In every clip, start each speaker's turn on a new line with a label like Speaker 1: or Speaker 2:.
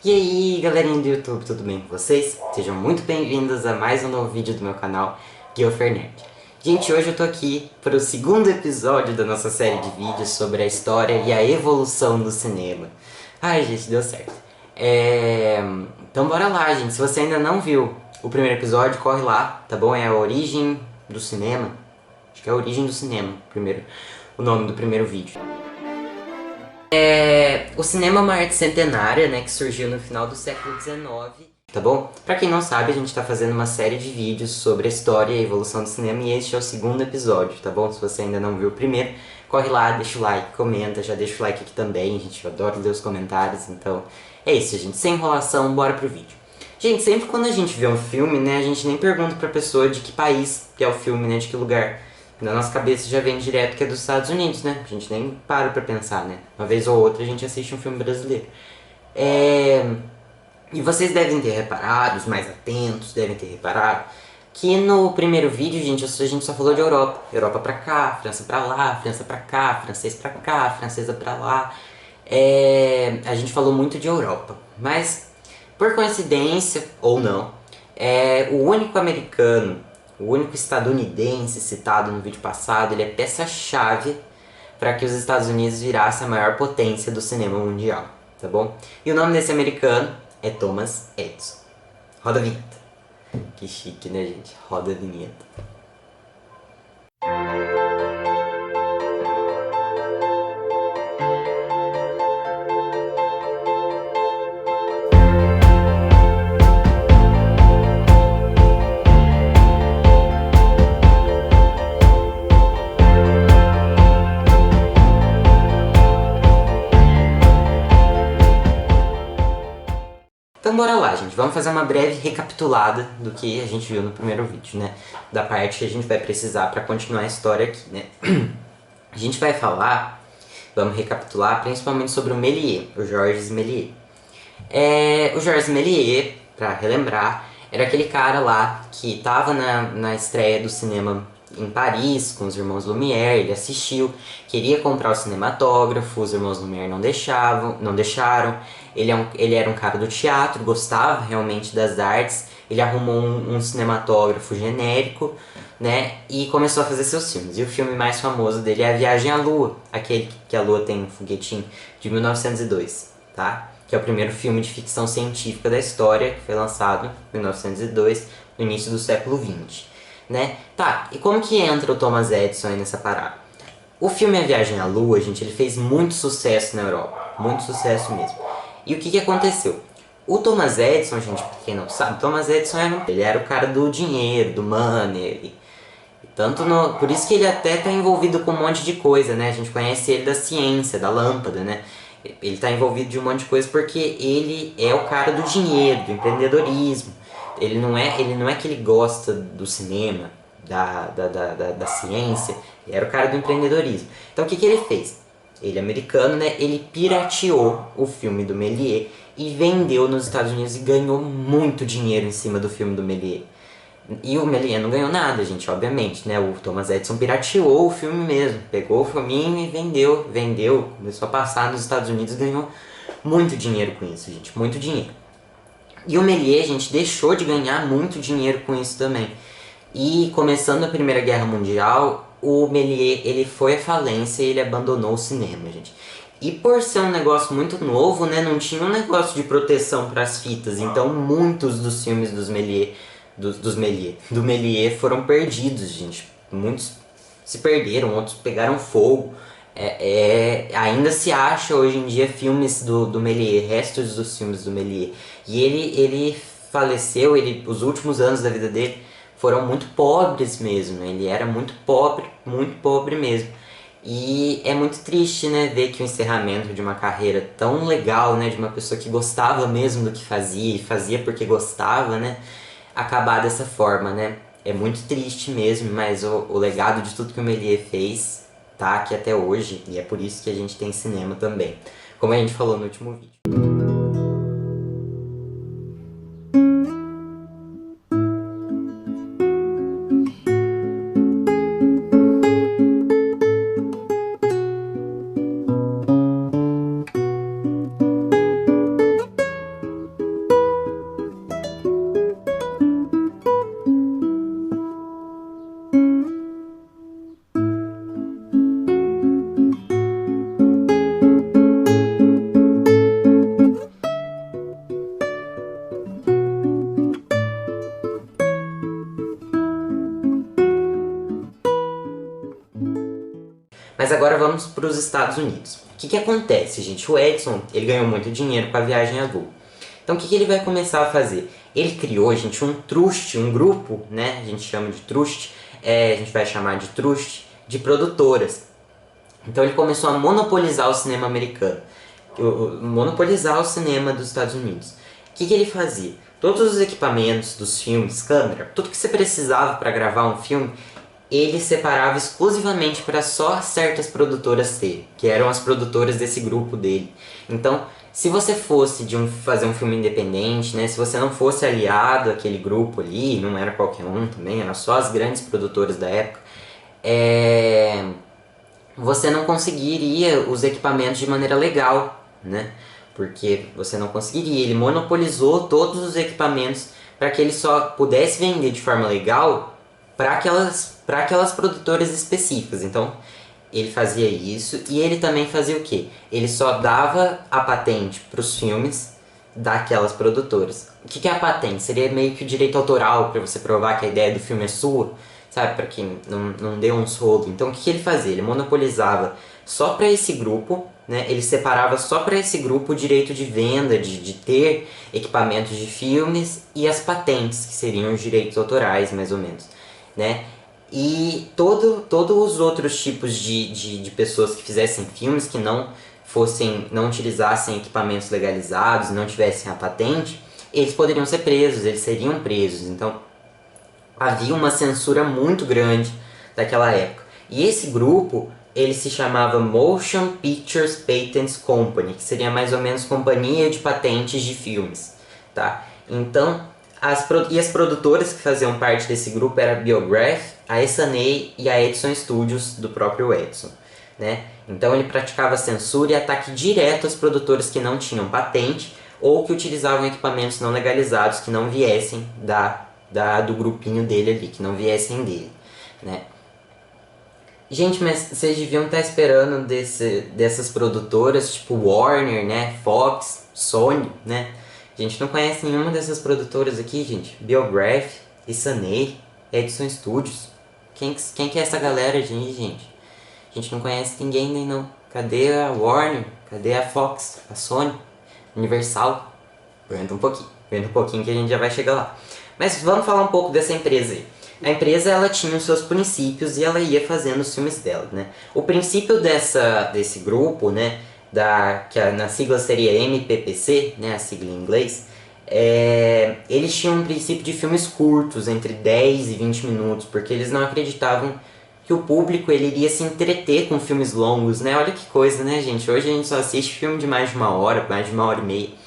Speaker 1: E aí galerinha do YouTube, tudo bem com vocês? Sejam muito bem-vindos a mais um novo vídeo do meu canal, GuilherNerd. Gente, hoje eu tô aqui para o segundo episódio da nossa série de vídeos sobre a história e a evolução do cinema. Ai gente, deu certo. Então bora lá, gente. Se você ainda não viu o primeiro episódio, corre lá, tá bom? É a origem do cinema. Acho que é a origem do cinema, primeiro, o nome do primeiro vídeo. O cinema é uma arte centenária, né, que surgiu no final do século XIX, tá bom? Pra quem não sabe, a gente tá fazendo uma série de vídeos sobre a história e a evolução do cinema e este é o segundo episódio, tá bom? Se você ainda não viu o primeiro, corre lá, deixa o like, comenta, já deixa o like aqui também, gente, eu adoro ler os comentários, então é isso, gente, sem enrolação, bora pro vídeo. Gente, sempre quando a gente vê um filme, né, a gente nem pergunta pra pessoa de que país que é o filme, né, de que lugar. Na nossa cabeça já vem direto que é dos Estados Unidos, né? A gente nem para pra pensar, né? Uma vez ou outra a gente assiste um filme brasileiro. E vocês devem ter reparado, os mais atentos devem ter reparado, que no primeiro vídeo, gente, a gente só falou de Europa. Europa pra cá, França pra lá, França pra cá, francês pra cá, francesa pra lá. A gente falou muito de Europa. Mas, por coincidência, ou não, o único americano, o único estadunidense citado no vídeo passado, ele é peça-chave para que os Estados Unidos virassem a maior potência do cinema mundial, tá bom? E o nome desse americano é Thomas Edison. Roda a vinheta. Que chique, né, gente? Roda a vinheta. Então bora lá, gente. Vamos fazer uma breve recapitulada do que a gente viu no primeiro vídeo, né? Da parte que a gente vai precisar para continuar a história aqui, né? A gente vai falar, vamos recapitular, principalmente sobre o Méliès, o Georges Méliès. O Georges Méliès, para relembrar, era aquele cara lá que estava na estreia do cinema em Paris, com os irmãos Lumière, ele assistiu, queria comprar o cinematógrafo, os irmãos Lumière não deixaram, ele era um cara do teatro, gostava realmente das artes, ele arrumou um cinematógrafo genérico, né, e começou a fazer seus filmes. E o filme mais famoso dele é A Viagem à Lua, aquele que a Lua tem um foguetinho, de 1902, tá? Que é o primeiro filme de ficção científica da história, que foi lançado em 1902, no início do século XX, né? Tá, e como que entra o Thomas Edison aí nessa parada? O filme A Viagem à Lua, gente, ele fez muito sucesso na Europa, muito sucesso mesmo. E o que que aconteceu? O Thomas Edison, gente, pra quem não sabe, Thomas Edison ele era o cara do dinheiro, do money, por isso que ele até tá envolvido com um monte de coisa, né? A gente conhece ele da ciência, da lâmpada, né? Ele tá envolvido de um monte de coisa porque ele é o cara do dinheiro, do empreendedorismo. Ele não é que ele gosta do cinema, da ciência, ele era o cara do empreendedorismo. Então o que que ele fez? Ele é americano, né? Ele pirateou o filme do Méliès e vendeu nos Estados Unidos e ganhou muito dinheiro em cima do filme do Méliès. E o Méliès não ganhou nada, gente, obviamente, né? O Thomas Edison pirateou o filme mesmo. Pegou o filminho e vendeu, começou a passar nos Estados Unidos e ganhou muito dinheiro com isso, gente, muito dinheiro. E o Méliès, gente, deixou de ganhar muito dinheiro com isso também. E começando a Primeira Guerra Mundial, o Méliès, ele foi à falência e ele abandonou o cinema, gente. E por ser um negócio muito novo, né, não tinha um negócio de proteção para as fitas, então muitos dos filmes do Méliès foram perdidos, gente. Muitos se perderam, outros pegaram fogo. Ainda se acha hoje em dia filmes do Méliès, restos dos filmes do Méliès. E ele faleceu, os últimos anos da vida dele foram muito pobres mesmo. Ele era muito pobre mesmo. E é muito triste, né, ver que o encerramento de uma carreira tão legal, né, de uma pessoa que gostava mesmo do que fazia, e fazia porque gostava, né, acabar dessa forma, né. É muito triste mesmo, mas o legado de tudo que o Méliès fez tá aqui até hoje, e é por isso que a gente tem cinema também, como a gente falou no último vídeo. Mas agora vamos para os Estados Unidos. O que acontece, gente? O Edison, ele ganhou muito dinheiro com a viagem à Lua. Então o que ele vai começar a fazer? Ele criou, gente, um trust, um grupo, né? A gente chama de trust, a gente vai chamar de trust, de produtoras. Então ele começou a monopolizar o cinema americano, monopolizar o cinema dos Estados Unidos. O que ele fazia? Todos os equipamentos dos filmes, câmera, tudo que você precisava para gravar um filme, ele separava exclusivamente para só certas produtoras ter, que eram as produtoras desse grupo dele. Então, se você fosse fazer um filme independente, né, se você não fosse aliado àquele grupo ali, não era qualquer um também, eram só as grandes produtoras da época, você não conseguiria os equipamentos de maneira legal, né? Porque você não conseguiria, ele monopolizou todos os equipamentos para que ele só pudesse vender de forma legal para aquelas produtoras específicas. Então, ele fazia isso e ele também fazia o quê? Ele só dava a patente para os filmes daquelas produtoras. O que é a patente? Seria meio que o direito autoral para você provar que a ideia do filme é sua, sabe? Para quem não deu uns rolos. Então, o que ele fazia? Ele monopolizava só para esse grupo, né? Ele separava só para esse grupo o direito de venda, de ter equipamentos de filmes e as patentes, que seriam os direitos autorais, mais ou menos, né? E todos os outros tipos de pessoas que fizessem filmes que não utilizassem equipamentos legalizados, não tivessem a patente, eles poderiam ser presos, eles seriam presos. Então havia uma censura muito grande daquela época. E esse grupo, ele se chamava Motion Pictures Patents Company, que seria mais ou menos companhia de patentes de filmes, tá? Então, as produtoras que faziam parte desse grupo eram a Biograph, a Essanay e a Edison Studios, do próprio Edison, né? Então ele praticava censura e ataque direto às produtoras que não tinham patente ou que utilizavam equipamentos não legalizados que não viessem do grupinho dele ali, que não viessem dele, né? Gente, mas vocês deviam estar esperando dessas produtoras, tipo Warner, né, Fox, Sony, né? A gente não conhece nenhuma dessas produtoras aqui, gente. Biograph, Essanay, Edison Studios. Quem que é essa galera, gente? A gente não conhece ninguém nem não. Cadê a Warner? Cadê a Fox? A Sony? Universal? Aguenta um pouquinho que a gente já vai chegar lá. Mas vamos falar um pouco dessa empresa aí. A empresa, ela tinha os seus princípios e ela ia fazendo os filmes dela, né? O princípio desse grupo, né, que na sigla seria MPPC, né, a sigla em inglês, eles tinham um princípio de filmes curtos, entre 10 e 20 minutos, porque eles não acreditavam que o público ele iria se entreter com filmes longos, né? Olha que coisa, né, gente? Hoje a gente só assiste filme de mais de uma hora e meia.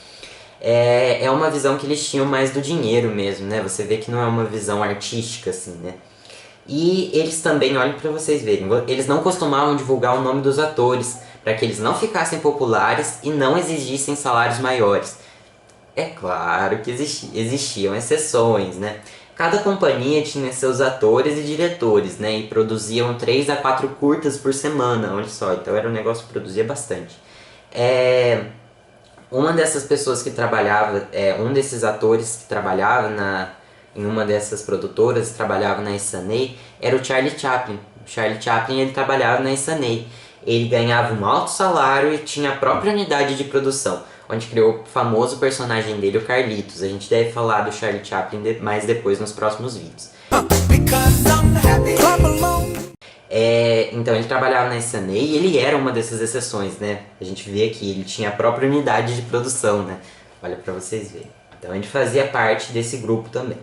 Speaker 1: É uma visão que eles tinham mais do dinheiro mesmo, né? Você vê que não é uma visão artística, assim, né? E eles também, olhem pra vocês verem, eles não costumavam divulgar o nome dos atores, para que eles não ficassem populares e não exigissem salários maiores. É claro que existiam exceções, né? Cada companhia tinha seus atores e diretores, né? E produziam 3 a 4 curtas por semana, olha só, então era um negócio que produzia bastante. Uma dessas pessoas que trabalhava, um desses atores que trabalhava em uma dessas produtoras, trabalhava na Essanay, era o Charlie Chaplin. O Charlie Chaplin, ele trabalhava na Essanay. Ele ganhava um alto salário e tinha a própria unidade de produção, onde criou o famoso personagem dele, o Carlitos. A gente deve falar do Charlie Chaplin mais depois nos próximos vídeos. Então ele trabalhava na Essanay e ele era uma dessas exceções, né? A gente vê aqui, ele tinha a própria unidade de produção, né? Olha pra vocês verem. Então ele fazia parte desse grupo também.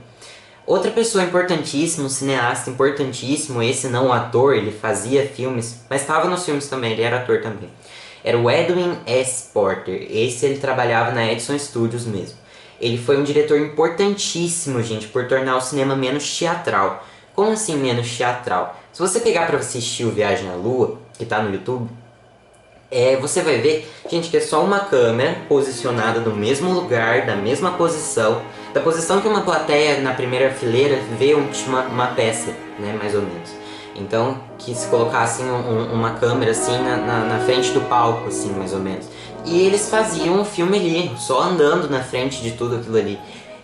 Speaker 1: Outra pessoa importantíssima, um cineasta importantíssimo, esse não ator, ele fazia filmes, mas estava nos filmes também, ele era ator também. Era o Edwin S. Porter. Esse ele trabalhava na Edison Studios mesmo. Ele foi um diretor importantíssimo, gente, por tornar o cinema menos teatral. Como assim menos teatral? Se você pegar pra assistir o Viagem à Lua, que tá no YouTube, você vai ver, gente, que é só uma câmera posicionada no mesmo lugar, na mesma posição, da posição que uma plateia na primeira fileira vê uma peça, né, mais ou menos. Então, que se colocassem uma câmera assim na frente do palco, assim, mais ou menos. E eles faziam o filme ali, só andando na frente de tudo aquilo ali.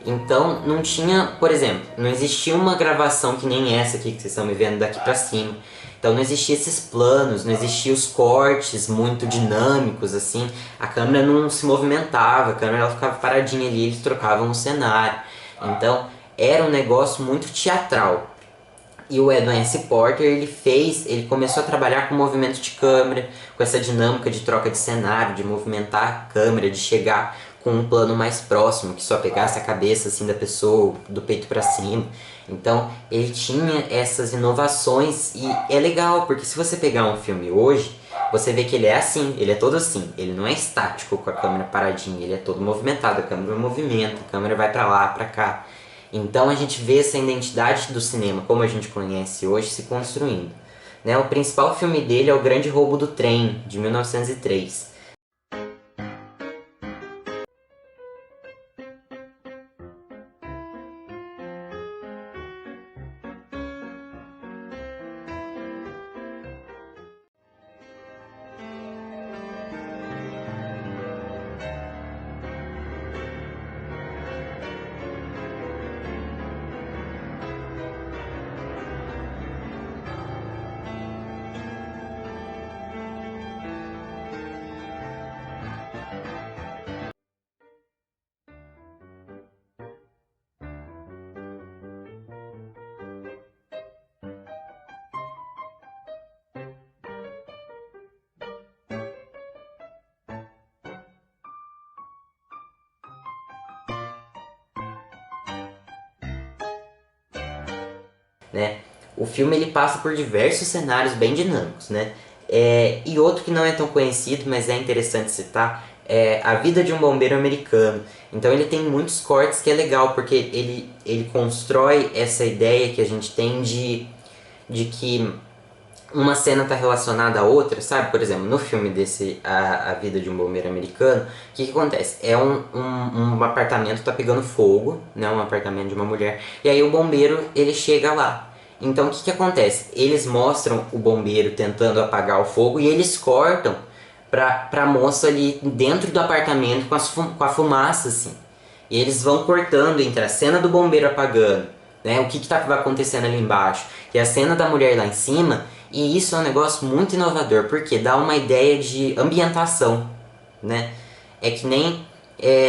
Speaker 1: Então não tinha, por exemplo, não existia uma gravação que nem essa aqui que vocês estão me vendo daqui pra cima. Então não existia esses planos, não existia os cortes muito dinâmicos assim. A câmera não se movimentava, a câmera ela ficava paradinha ali, eles trocavam o cenário. Então era um negócio muito teatral. E o Edwin S. Porter, ele começou a trabalhar com movimento de câmera, com essa dinâmica de troca de cenário, de movimentar a câmera, de chegar com um plano mais próximo, que só pegasse a cabeça assim da pessoa, do peito para cima. Então, ele tinha essas inovações e é legal, porque se você pegar um filme hoje, você vê que ele é assim, ele é todo assim, ele não é estático com a câmera paradinha, ele é todo movimentado, a câmera movimenta, a câmera vai para lá, para cá. Então a gente vê essa identidade do cinema, como a gente conhece hoje, se construindo. Né? O principal filme dele é O Grande Roubo do Trem, de 1903. Né? O filme ele passa por diversos cenários bem dinâmicos, né? E outro que não é tão conhecido, mas é interessante citar, é A Vida de um Bombeiro Americano. Então ele tem muitos cortes que é legal, porque ele constrói essa ideia que a gente tem de que uma cena está relacionada à outra, sabe? Por exemplo, no filme desse A Vida de um Bombeiro Americano, o que acontece? É um apartamento está pegando fogo, né? Um apartamento de uma mulher, e aí o bombeiro ele chega lá. Então o que acontece? Eles mostram o bombeiro tentando apagar o fogo e eles cortam pra moça ali dentro do apartamento com a fumaça, assim. E eles vão cortando entre a cena do bombeiro apagando, né? O que tá acontecendo ali embaixo, e a cena da mulher lá em cima. E isso é um negócio muito inovador, porque dá uma ideia de ambientação, né? É que nem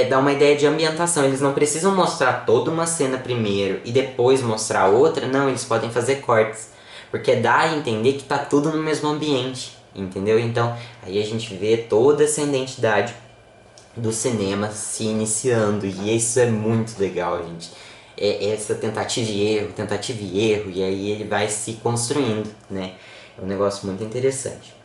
Speaker 1: dá uma ideia de ambientação. Eles não precisam mostrar toda uma cena primeiro e depois mostrar outra. Não, eles podem fazer cortes. Porque dá a entender que tá tudo no mesmo ambiente, entendeu? Então, aí a gente vê toda essa identidade do cinema se iniciando. E isso é muito legal, gente. Essa tentativa e erro, e aí ele vai se construindo, né? É um negócio muito interessante.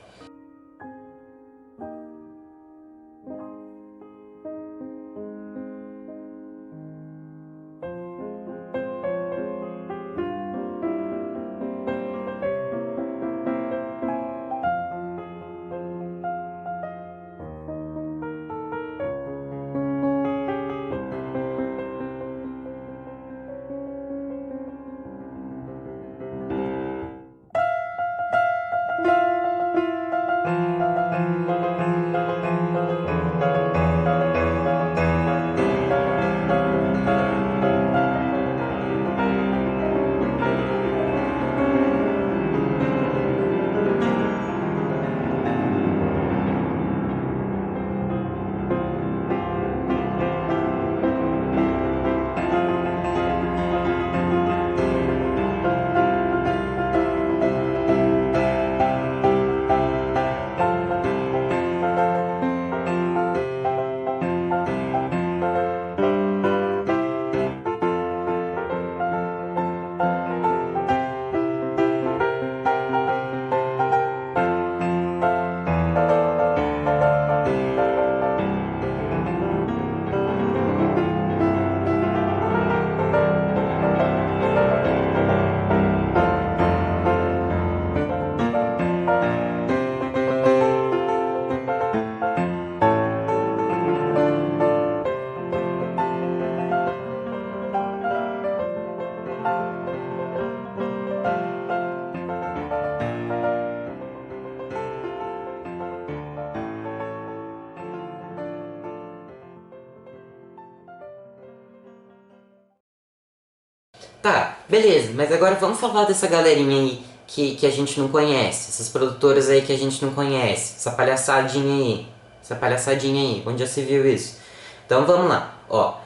Speaker 1: Tá, beleza, mas agora vamos falar dessa galerinha aí que a gente não conhece, essas produtoras aí que a gente não conhece, essa palhaçadinha aí, onde já se viu isso? Então vamos lá, ó,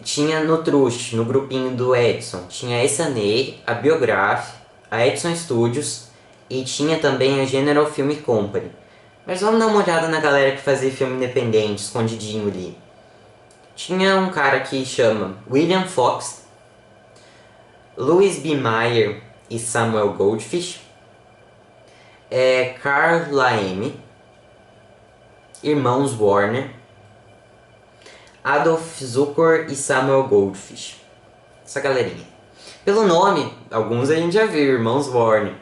Speaker 1: tinha no Trust, no grupinho do Edson, tinha a Essanay, a Biograph, a Edson Studios e tinha também a General Film Company. Mas vamos dar uma olhada na galera que fazia filme independente, escondidinho ali. Tinha um cara que chama William Fox, Louis B. Mayer e Samuel Goldfish, Carl Laemmle, irmãos Warner, Adolf Zukor e Samuel Goldfish. Essa galerinha. Pelo nome, alguns a gente já viu, irmãos Warner.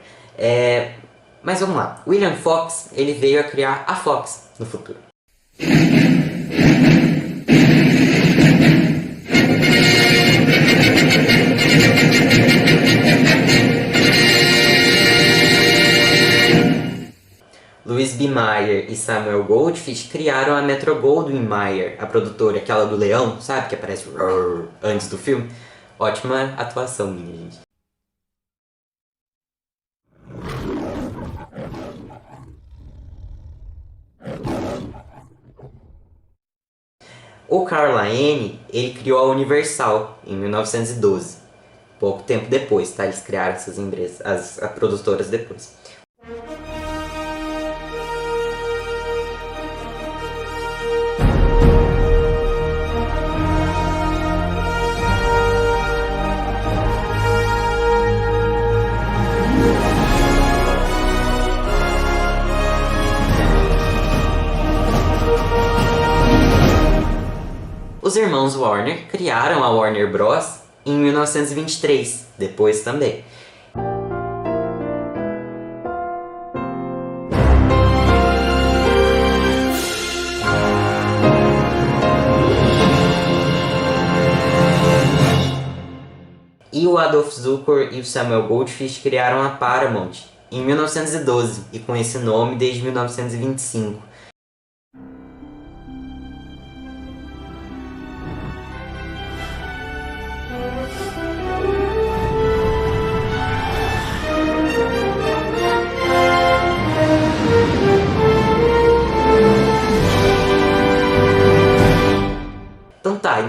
Speaker 1: Mas vamos lá. William Fox, ele veio a criar a Fox no futuro. Louis B. Mayer e Samuel Goldfish criaram a Metro-Goldwyn-Mayer, a produtora, aquela do leão, sabe? Que aparece antes do filme. Ótima atuação minha, gente. O Carl Laemmle, ele criou a Universal em 1912. Pouco tempo depois, tá? Eles criaram essas empresas, as produtoras depois. Os irmãos Warner criaram a Warner Bros. Em 1923, depois também. E o Adolf Zukor e o Samuel Goldfish criaram a Paramount em 1912 e com esse nome desde 1925.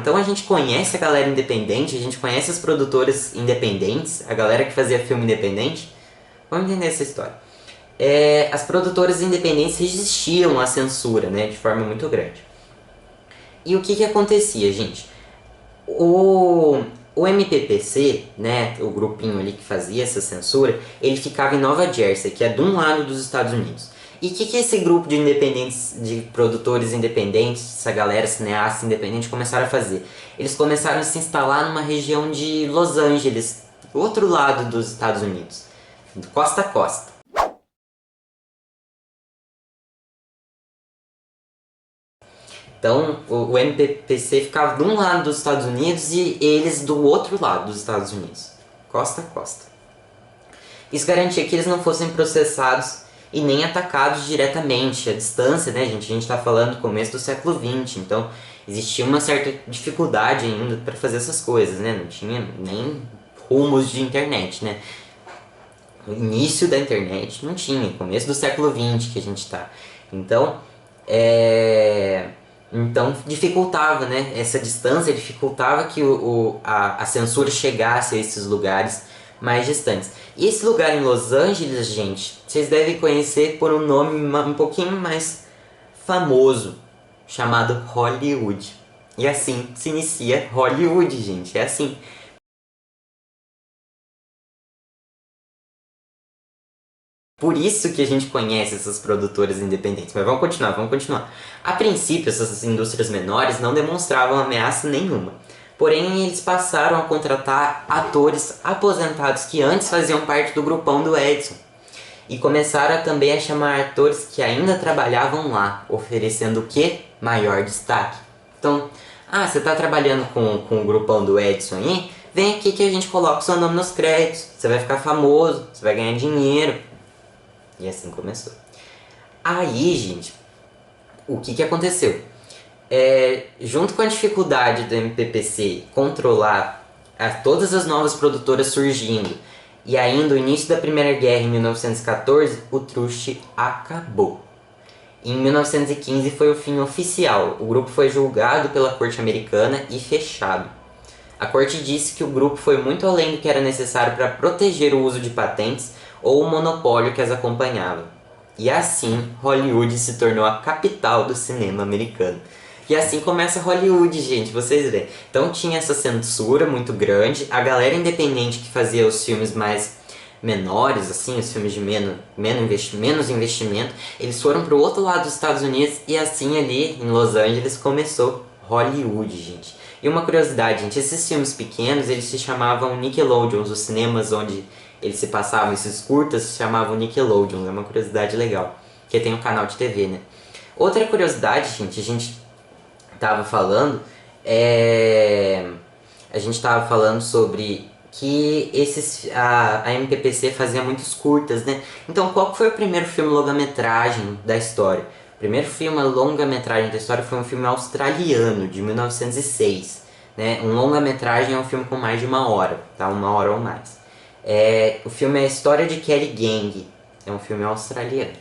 Speaker 1: Então a gente conhece a galera independente, a gente conhece as produtoras independentes, a galera que fazia filme independente. Vamos entender essa história. As produtoras independentes resistiam à censura, né, de forma muito grande. E o que acontecia, gente? O MPPC, né, o grupinho ali que fazia essa censura, ele ficava em Nova Jersey, que é de um lado dos Estados Unidos. E o que esse grupo de independentes, de produtores independentes, essa galera cineasta independente começaram a fazer? Eles começaram a se instalar numa região de Los Angeles, do outro lado dos Estados Unidos, costa a costa. Então, o MPPC ficava de um lado dos Estados Unidos e eles do outro lado dos Estados Unidos, costa a costa. Isso garantia que eles não fossem processados e nem atacados diretamente, à distância, né, gente? A gente está falando do começo do século XX, então existia uma certa dificuldade ainda para fazer essas coisas, né? Não tinha nem rumos de internet, né? O início da internet não tinha, começo do século XX que a gente está. Então, então dificultava, né? Essa distância dificultava que a censura chegasse a esses lugares mais distantes. E esse lugar em Los Angeles, gente, vocês devem conhecer por um nome um pouquinho mais famoso, chamado Hollywood. E assim se inicia Hollywood, gente, é assim. Por isso que a gente conhece essas produtoras independentes. Mas vamos continuar. A princípio, essas indústrias menores não demonstravam ameaça nenhuma. Porém, eles passaram a contratar atores aposentados que antes faziam parte do grupão do Edson. E começaram também a chamar atores que ainda trabalhavam lá, oferecendo o quê? Maior destaque. Então, você está trabalhando com o grupão do Edson aí? Vem aqui que a gente coloca o seu nome nos créditos. Você vai ficar famoso, você vai ganhar dinheiro. E assim começou. Aí, gente, o que aconteceu? Junto com a dificuldade do MPPC controlar todas as novas produtoras surgindo, e ainda o início da Primeira Guerra em 1914, o truste acabou. Em 1915 foi o fim oficial, o grupo foi julgado pela corte americana e fechado. A corte disse que o grupo foi muito além do que era necessário para proteger o uso de patentes ou o monopólio que as acompanhava. E assim, Hollywood se tornou a capital do cinema americano. E assim começa Hollywood, gente, vocês veem. Então tinha essa censura muito grande, a galera independente que fazia os filmes mais menores, assim, os filmes de menos investimento, eles foram pro outro lado dos Estados Unidos e assim ali em Los Angeles começou Hollywood, gente. E uma curiosidade, gente, esses filmes pequenos, eles se chamavam Nickelodeon, os cinemas onde eles se passavam, esses curtas se chamavam Nickelodeon, é uma curiosidade legal, que tem um canal de TV, né? Outra curiosidade, gente, a gente tava falando, a gente tava falando sobre que a MPPC fazia muitos curtas, né? Então, qual foi o primeiro filme longa-metragem da história? O primeiro filme longa-metragem da história foi um filme australiano, de 1906. Né? Um longa-metragem é um filme com mais de 1 hora, tá? 1 hora ou mais. O filme é a História de Kelly Gang, é um filme australiano.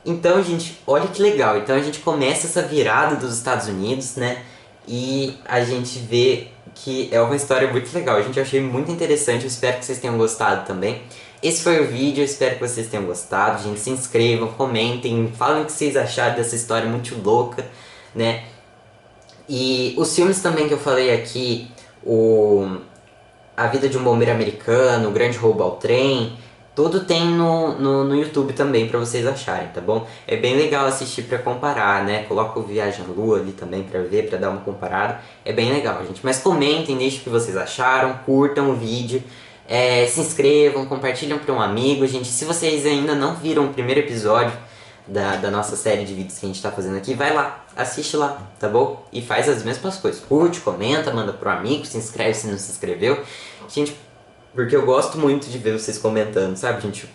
Speaker 1: Então, gente, olha que legal. Então a gente começa essa virada dos Estados Unidos, né? E a gente vê que é uma história muito legal. A gente achei muito interessante, eu espero que vocês tenham gostado também. Esse foi o vídeo, eu espero que vocês tenham gostado. Gente, se inscrevam, comentem, falem o que vocês acharam dessa história muito louca, né? E os filmes também que eu falei aqui, A Vida de um Bombeiro Americano, O Grande Roubo ao Trem, tudo tem no YouTube também pra vocês acharem, tá bom? É bem legal assistir pra comparar, né? Coloca o Viagem à Lua ali também pra ver, pra dar uma comparada. É bem legal, gente. Mas comentem, deixem o que vocês acharam, curtam o vídeo, se inscrevam, compartilham pra um amigo. Gente, se vocês ainda não viram o primeiro episódio da nossa série de vídeos que a gente tá fazendo aqui, vai lá, assiste lá, tá bom? E faz as mesmas coisas. Curte, comenta, manda pro amigo, se inscreve se não se inscreveu. Gente, porque eu gosto muito de ver vocês comentando, sabe, gente?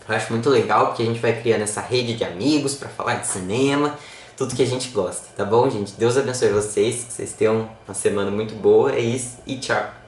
Speaker 1: Eu acho muito legal porque a gente vai criando essa rede de amigos pra falar de cinema, tudo que a gente gosta, tá bom, gente? Deus abençoe vocês, que vocês tenham uma semana muito boa, é isso e tchau!